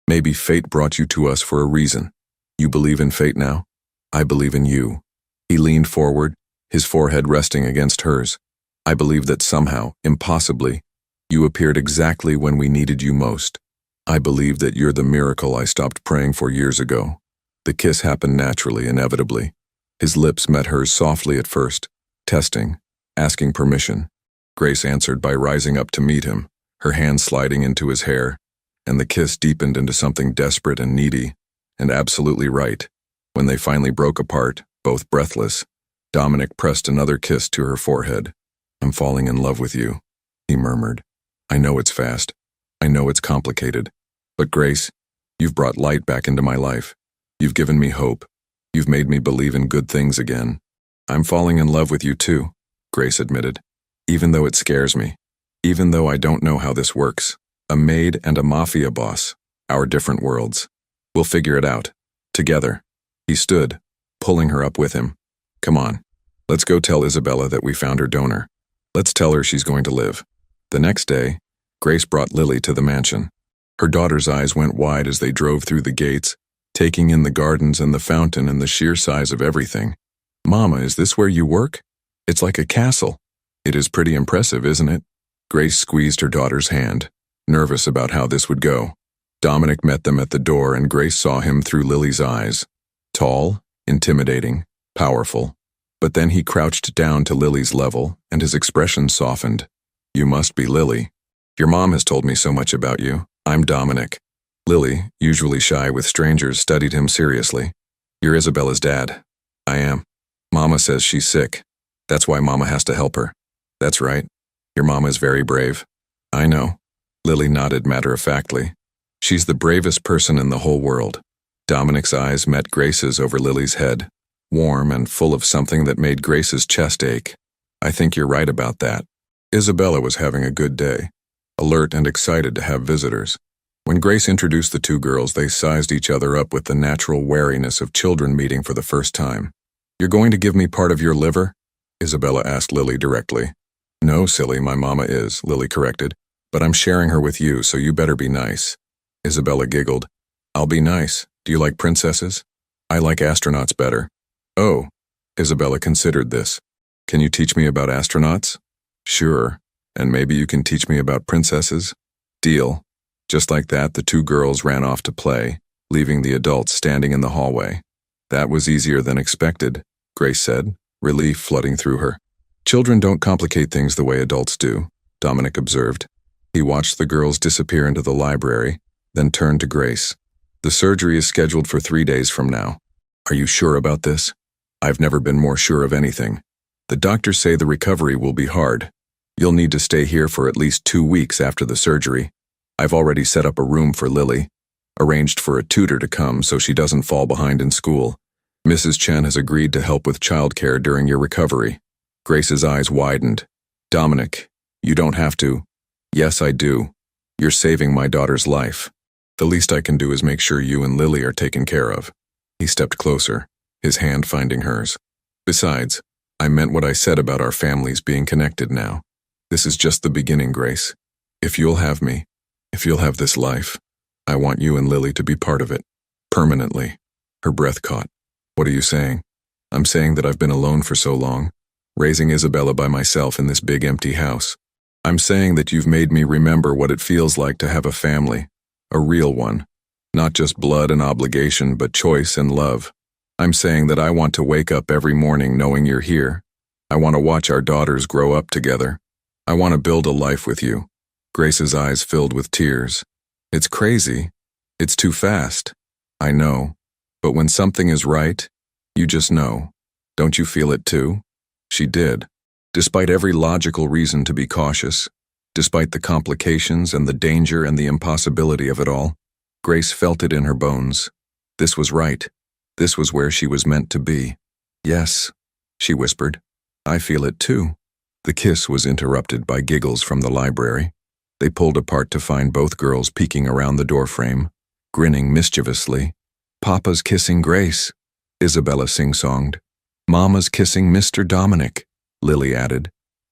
Maybe fate brought you to us for a reason. You believe in fate now? I believe in you. He leaned forward, his forehead resting against hers. I believe that somehow, impossibly, you appeared exactly when we needed you most. I believe that you're the miracle I stopped praying for years ago. The kiss happened naturally, inevitably. His lips met hers softly at first, testing, asking permission. Grace answered by rising up to meet him, her hand sliding into his hair, and the kiss deepened into something desperate and needy, and absolutely right. When they finally broke apart, both breathless, Dominic pressed another kiss to her forehead. I'm falling in love with you, he murmured. I know it's fast. I know it's complicated. But Grace, you've brought light back into my life. You've given me hope. You've made me believe in good things again. I'm falling in love with you too, Grace admitted. Even though it scares me. Even though I don't know how this works. A maid and a mafia boss. Our different worlds. We'll figure it out. Together. He stood, pulling her up with him. Come on. Let's go tell Isabella that we found her donor. Let's tell her she's going to live. The next day, Grace brought Lily to the mansion. Her daughter's eyes went wide as they drove through the gates, taking in the gardens and the fountain and the sheer size of everything. Mama, is this where you work? It's like a castle. It is pretty impressive, isn't it? Grace squeezed her daughter's hand, nervous about how this would go. Dominic met them at the door and Grace saw him through Lily's eyes. Tall, intimidating, powerful. But then he crouched down to Lily's level and his expression softened. You must be Lily. Your mom has told me so much about you. I'm Dominic. Lily, usually shy with strangers, studied him seriously. You're Isabella's dad. I am. Mama says she's sick. That's why Mama has to help her. That's right. Your mama is very brave. I know. Lily nodded matter-of-factly. She's the bravest person in the whole world. Dominic's eyes met Grace's over Lily's head, warm and full of something that made Grace's chest ache. I think you're right about that. Isabella was having a good day, alert and excited to have visitors. When Grace introduced the two girls, they sized each other up with the natural wariness of children meeting for the first time. You're going to give me part of your liver? Isabella asked Lily directly. No, silly, my mama is, Lily corrected. But I'm sharing her with you, so you better be nice. Isabella giggled. I'll be nice. Do you like princesses? I like astronauts better. Oh, Isabella considered this. Can you teach me about astronauts? Sure, and maybe you can teach me about princesses? Deal. Just like that, the two girls ran off to play, leaving the adults standing in the hallway. That was easier than expected, Grace said, relief flooding through her. Children don't complicate things the way adults do, Dominic observed. He watched the girls disappear into the library, then turned to Grace. The surgery is scheduled for 3 days from now. Are you sure about this? I've never been more sure of anything. The doctors say the recovery will be hard. You'll need to stay here for at least 2 weeks after the surgery. I've already set up a room for Lily, arranged for a tutor to come so she doesn't fall behind in school. Mrs. Chen has agreed to help with childcare during your recovery. Grace's eyes widened. Dominic, you don't have to. Yes, I do. You're saving my daughter's life. The least I can do is make sure you and Lily are taken care of. He stepped closer, his hand finding hers. Besides, I meant what I said about our families being connected now. This is just the beginning, Grace. If you'll have me, if you'll have this life, I want you and Lily to be part of it. Permanently. Her breath caught. What are you saying? I'm saying that I've been alone for so long, raising Isabella by myself in this big empty house. I'm saying that you've made me remember what it feels like to have a family, a real one. Not just blood and obligation, but choice and love. I'm saying that I want to wake up every morning knowing you're here. I want to watch our daughters grow up together. I want to build a life with you. Grace's eyes filled with tears. It's crazy. It's too fast. I know. But when something is right, you just know. Don't you feel it too? She did. Despite every logical reason to be cautious, despite the complications and the danger and the impossibility of it all, Grace felt it in her bones. This was right. This was where she was meant to be. Yes, she whispered. I feel it too. The kiss was interrupted by giggles from the library. They pulled apart to find both girls peeking around the doorframe, grinning mischievously. Papa's kissing Grace, Isabella sing-songed. Mama's kissing Mr. Dominic, Lily added.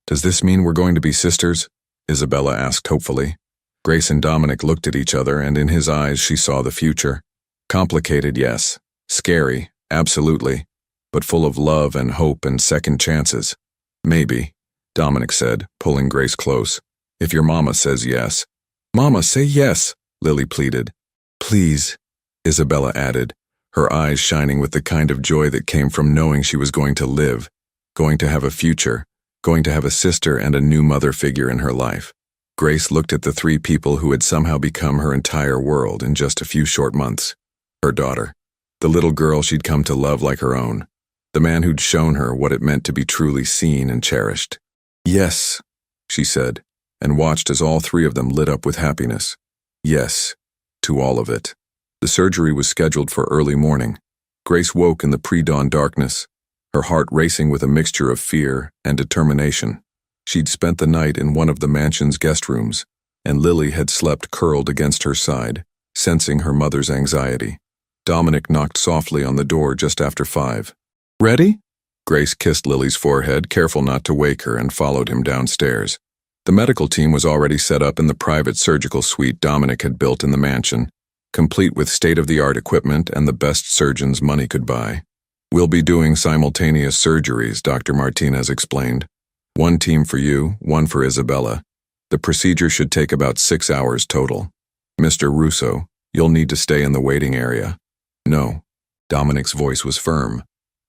Does this mean we're going to be sisters? Isabella asked hopefully. Grace and Dominic looked at each other, and in his eyes she saw the future. Complicated, yes. Scary, absolutely. But full of love and hope and second chances. Maybe, Dominic said, pulling Grace close. If your mama says yes. Mama, say yes, Lily pleaded. Please, Isabella added, her eyes shining with the kind of joy that came from knowing she was going to live, going to have a future, going to have a sister and a new mother figure in her life. Grace looked at the three people who had somehow become her entire world in just a few short months. Her daughter, the little girl she'd come to love like her own, the man who'd shown her what it meant to be truly seen and cherished. Yes, she said, and watched as all three of them lit up with happiness. Yes, to all of it. The surgery was scheduled for early morning. Grace woke in the pre-dawn darkness, her heart racing with a mixture of fear and determination. She'd spent the night in one of the mansion's guest rooms, and Lily had slept curled against her side, sensing her mother's anxiety. Dominic knocked softly on the door just after 5. Ready? Grace kissed Lily's forehead, careful not to wake her, and followed him downstairs. The medical team was already set up in the private surgical suite Dominic had built in the mansion, complete with state-of-the-art equipment and the best surgeons money could buy. We'll be doing simultaneous surgeries, Dr. Martinez explained. 1 team for you, 1 for Isabella. The procedure should take about 6 hours total. Mr. Russo, you'll need to stay in the waiting area. No. Dominic's voice was firm.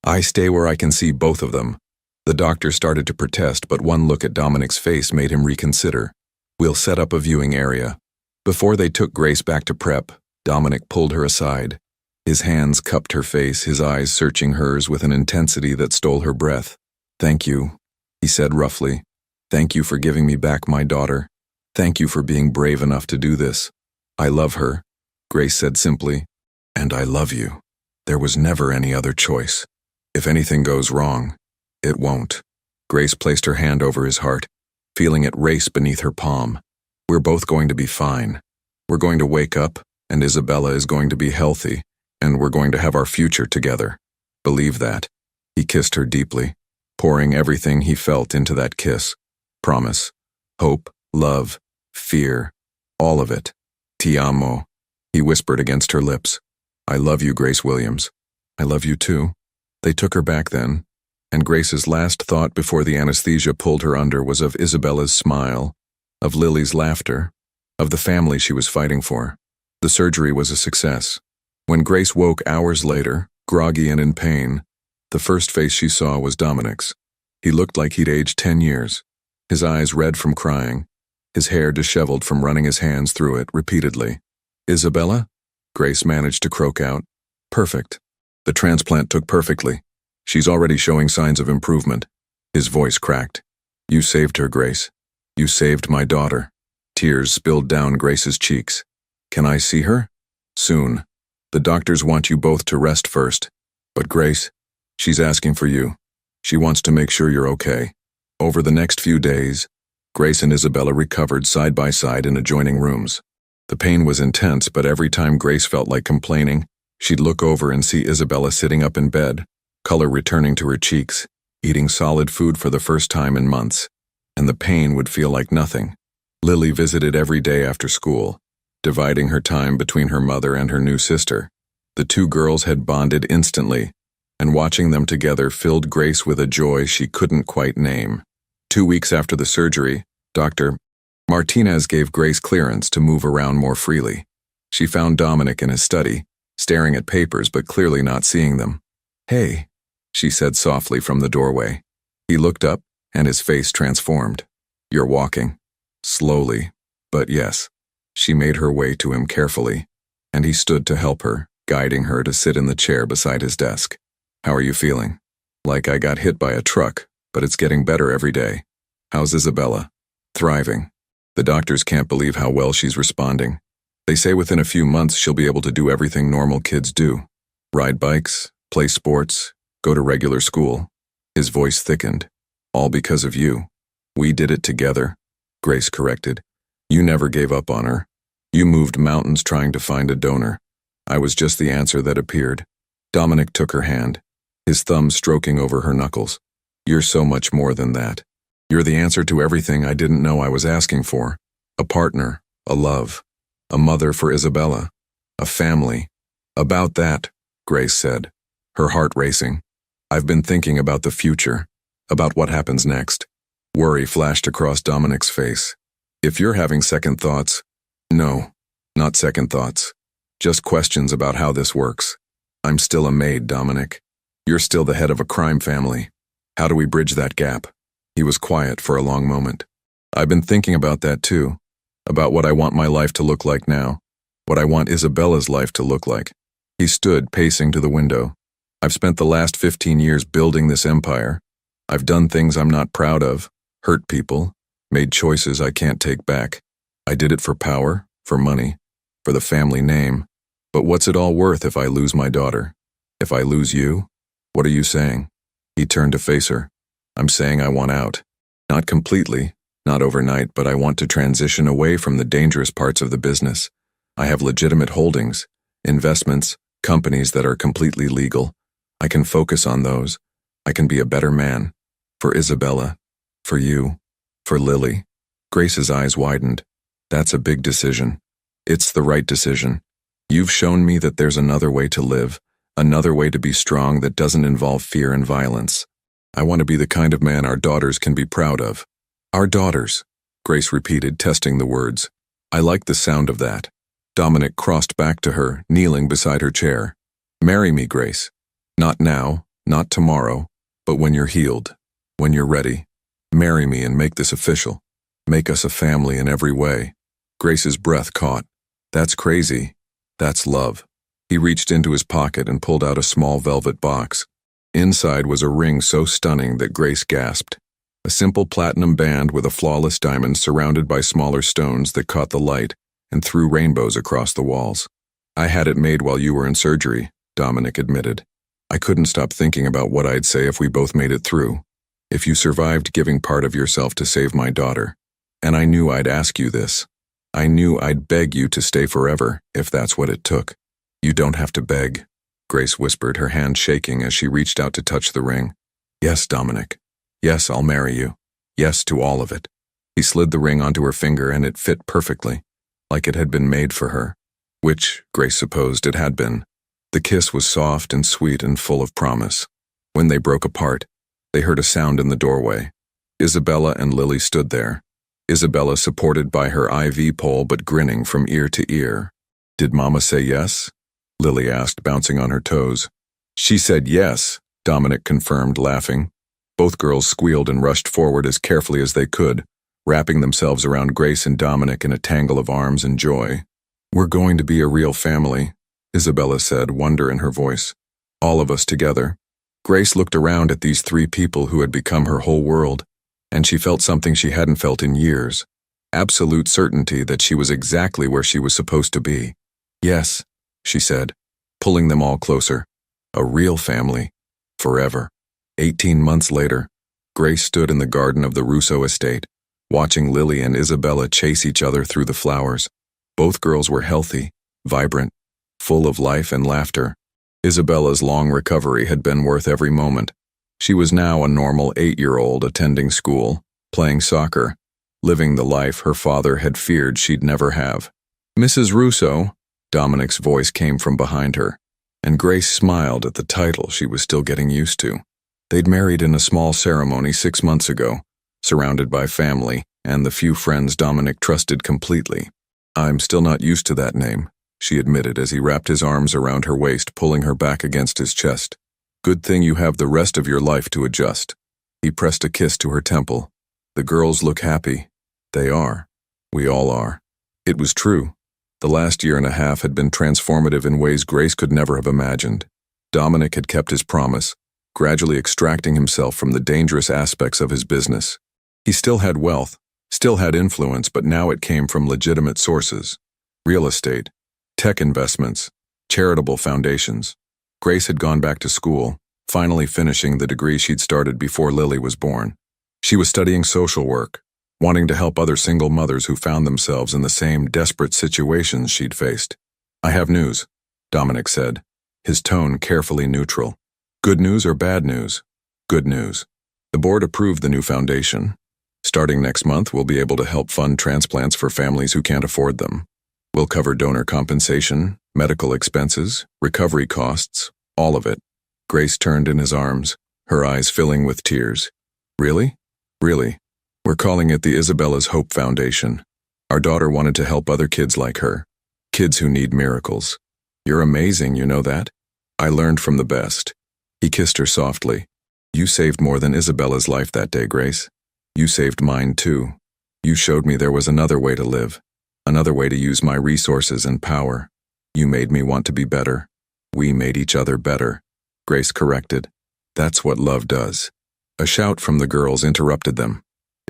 I stay where I can see both of them. The doctor started to protest, but one look at Dominic's face made him reconsider. We'll set up a viewing area. Before they took Grace back to prep, Dominic pulled her aside. His hands cupped her face, his eyes searching hers with an intensity that stole her breath. Thank you, he said roughly. Thank you for giving me back my daughter. Thank you for being brave enough to do this. I love her, Grace said simply. And I love you. There was never any other choice. If anything goes wrong, it won't. Grace placed her hand over his heart, feeling it race beneath her palm. We're both going to be fine. We're going to wake up, and Isabella is going to be healthy, and we're going to have our future together. Believe that. He kissed her deeply, pouring everything he felt into that kiss. Promise, hope, love, fear, all of it. Ti amo, he whispered against her lips. I love you, Grace Williams. I love you too. They took her back then, and Grace's last thought before the anesthesia pulled her under was of Isabella's smile, of Lily's laughter, of the family she was fighting for. The surgery was a success. When Grace woke hours later, groggy and in pain, the first face she saw was Dominic's. He looked like he'd aged 10 years, his eyes red from crying, his hair disheveled from running his hands through it repeatedly. Isabella? Grace managed to croak out. Perfect. The transplant took perfectly. She's already showing signs of improvement. His voice cracked. You saved her, Grace. You saved my daughter. Tears spilled down Grace's cheeks. Can I see her? Soon. The doctors want you both to rest first. But Grace, she's asking for you. She wants to make sure you're okay. Over the next few days, Grace and Isabella recovered side by side in adjoining rooms. The pain was intense, but every time Grace felt like complaining, she'd look over and see Isabella sitting up in bed, color returning to her cheeks, eating solid food for the first time in months, and the pain would feel like nothing. Lily visited every day after school, dividing her time between her mother and her new sister. The two girls had bonded instantly, and watching them together filled Grace with a joy she couldn't quite name. 2 weeks after the surgery, Dr. Martinez gave Grace clearance to move around more freely. She found Dominic in his study, staring at papers but clearly not seeing them. Hey, she said softly from the doorway. He looked up, and his face transformed. You're walking. Slowly, but yes. She made her way to him carefully, and he stood to help her, guiding her to sit in the chair beside his desk. How are you feeling? Like I got hit by a truck, but it's getting better every day. How's Isabella? Thriving. The doctors can't believe how well she's responding. They say within a few months she'll be able to do everything normal kids do. Ride bikes, play sports, go to regular school. His voice thickened. All because of you. We did it together, Grace corrected. You never gave up on her. You moved mountains trying to find a donor. I was just the answer that appeared. Dominic took her hand, his thumb stroking over her knuckles. You're so much more than that. You're the answer to everything I didn't know I was asking for. A partner, a love, a mother for Isabella, a family. About that, Grace said, her heart racing. I've been thinking about the future, about what happens next. Worry flashed across Dominic's face. If you're having second thoughts, no, not second thoughts. Just questions about how this works. I'm still a maid, Dominic. You're still the head of a crime family. How do we bridge that gap? He was quiet for a long moment. I've been thinking about that too, about what I want my life to look like now, what I want Isabella's life to look like. He stood, pacing to the window. I've spent the last 15 years building this empire. I've done things I'm not proud of, hurt people, made choices I can't take back. I did it for power, for money, for the family name. But what's it all worth if I lose my daughter? If I lose you? What are you saying? He turned to face her. I'm saying I want out. Not completely, not overnight, but I want to transition away from the dangerous parts of the business. I have legitimate holdings, investments, companies that are completely legal. I can focus on those. I can be a better man. For Isabella. For you. For Lily. Grace's eyes widened. That's a big decision. It's the right decision. You've shown me that there's another way to live, another way to be strong that doesn't involve fear and violence. I want to be the kind of man our daughters can be proud of. Our daughters, Grace repeated, testing the words. I like the sound of that. Dominic crossed back to her, kneeling beside her chair. Marry me, Grace. Not now, not tomorrow, but when you're healed, when you're ready. Marry me and make this official. Make us a family in every way. Grace's breath caught. That's crazy. That's love. He reached into his pocket and pulled out a small velvet box. Inside was a ring so stunning that Grace gasped. A simple platinum band with a flawless diamond surrounded by smaller stones that caught the light and threw rainbows across the walls. I had it made while you were in surgery, Dominic admitted. I couldn't stop thinking about what I'd say if we both made it through. If you survived giving part of yourself to save my daughter. And I knew I'd ask you this. I knew I'd beg you to stay forever, if that's what it took. You don't have to beg, Grace whispered, her hand shaking as she reached out to touch the ring. Yes, Dominic. Yes, I'll marry you. Yes to all of it. He slid the ring onto her finger and it fit perfectly, like it had been made for her. Which, Grace supposed, it had been. The kiss was soft and sweet and full of promise. When they broke apart, they heard a sound in the doorway. Isabella and Lily stood there. Isabella supported by her IV pole but grinning from ear to ear. Did Mama say yes? Lily asked, bouncing on her toes. She said yes, Dominic confirmed, laughing. Both girls squealed and rushed forward as carefully as they could, wrapping themselves around Grace and Dominic in a tangle of arms and joy. We're going to be a real family, Isabella said, wonder in her voice. All of us together. Grace looked around at these three people who had become her whole world, and she felt something she hadn't felt in years. Absolute certainty that she was exactly where she was supposed to be. Yes, she said, pulling them all closer. A real family. Forever. 18 months later, Grace stood in the garden of the Russo estate, watching Lily and Isabella chase each other through the flowers. Both girls were healthy, vibrant, full of life and laughter. Isabella's long recovery had been worth every moment. She was now a normal 8-year-old attending school, playing soccer, living the life her father had feared she'd never have. Mrs. Russo, Dominic's voice came from behind her, and Grace smiled at the title she was still getting used to. They'd married in a small ceremony 6 months ago, surrounded by family and the few friends Dominic trusted completely. I'm still not used to that name, she admitted as he wrapped his arms around her waist, pulling her back against his chest. Good thing you have the rest of your life to adjust. He pressed a kiss to her temple. The girls look happy. They are. We all are. It was true. The last year and a half had been transformative in ways Grace could never have imagined. Dominic had kept his promise, gradually extracting himself from the dangerous aspects of his business. He still had wealth, still had influence, but now it came from legitimate sources. Real estate, tech investments, charitable foundations. Grace had gone back to school, finally finishing the degree she'd started before Lily was born. She was studying social work, wanting to help other single mothers who found themselves in the same desperate situations she'd faced. I have news, Dominic said, his tone carefully neutral. Good news or bad news? Good news. The board approved the new foundation. Starting next month, we'll be able to help fund transplants for families who can't afford them. We'll cover donor compensation, medical expenses, recovery costs, all of it. Grace turned in his arms, her eyes filling with tears. Really? Really. We're calling it the Isabella's Hope Foundation. Our daughter wanted to help other kids like her. Kids who need miracles. You're amazing, you know that? I learned from the best. He kissed her softly. You saved more than Isabella's life that day, Grace. You saved mine too. You showed me there was another way to live, another way to use my resources and power. You made me want to be better. We made each other better. Grace corrected. That's what love does. A shout from the girls interrupted them.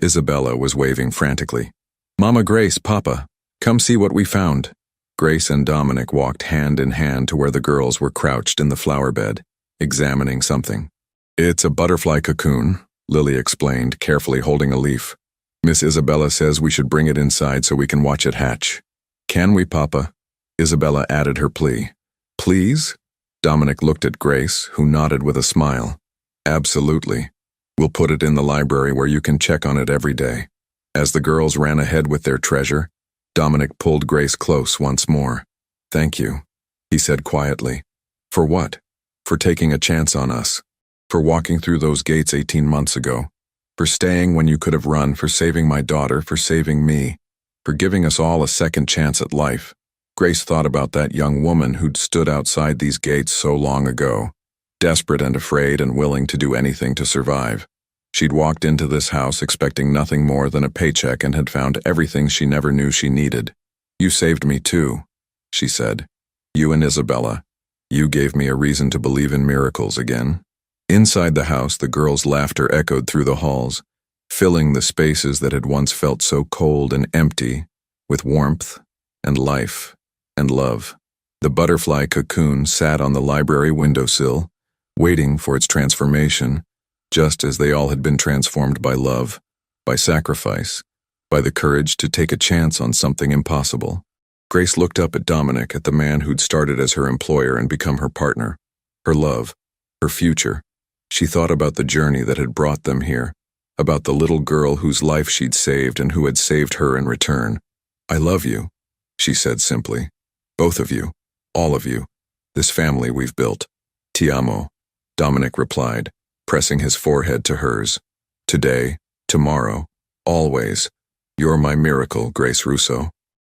Isabella was waving frantically. Mama Grace, Papa, come see what we found. Grace and Dominic walked hand in hand to where the girls were crouched in the flower bed, examining something. It's a butterfly cocoon, Lily explained, carefully holding a leaf. Miss Isabella says we should bring it inside so we can watch it hatch. Can we, Papa? Isabella added her plea. Please? Dominic looked at Grace, who nodded with a smile. Absolutely. We'll put it in the library where you can check on it every day. As the girls ran ahead with their treasure, Dominic pulled Grace close once more. Thank you, he said quietly. For what? For taking a chance on us. For walking through those gates 18 months ago. For staying when you could have run, for saving my daughter, for saving me. For giving us all a second chance at life. Grace thought about that young woman who'd stood outside these gates so long ago, desperate and afraid and willing to do anything to survive. She'd walked into this house expecting nothing more than a paycheck and had found everything she never knew she needed. You saved me too, she said. You and Isabella. You gave me a reason to believe in miracles again. Inside the house, the girls' laughter echoed through the halls, filling the spaces that had once felt so cold and empty with warmth and life and love. The butterfly cocoon sat on the library windowsill, waiting for its transformation, just as they all had been transformed by love, by sacrifice, by the courage to take a chance on something impossible. Grace looked up at Dominic, at the man who'd started as her employer and become her partner, her love, her future. She thought about the journey that had brought them here, about the little girl whose life she'd saved and who had saved her in return. I love you, she said simply. Both of you, all of you, this family we've built. Ti amo, Dominic replied, pressing his forehead to hers. Today, tomorrow, always. You're my miracle, Grace Russo.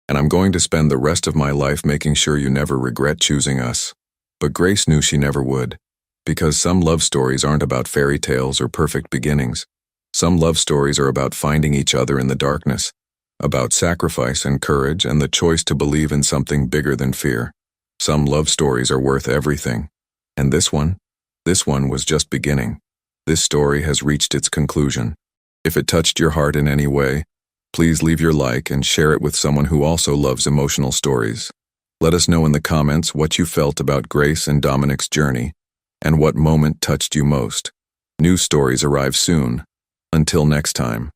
And I'm going to spend the rest of my life making sure you never regret choosing us. But Grace knew she never would. Because some love stories aren't about fairy tales or perfect beginnings. Some love stories are about finding each other in the darkness, about sacrifice and courage and the choice to believe in something bigger than fear. Some love stories are worth everything. And this one was just beginning. This story has reached its conclusion. If it touched your heart in any way, please leave your like and share it with someone who also loves emotional stories. Let us know in the comments what you felt about Grace and Dominic's journey, and what moment touched you most. New stories arrive soon. Until next time.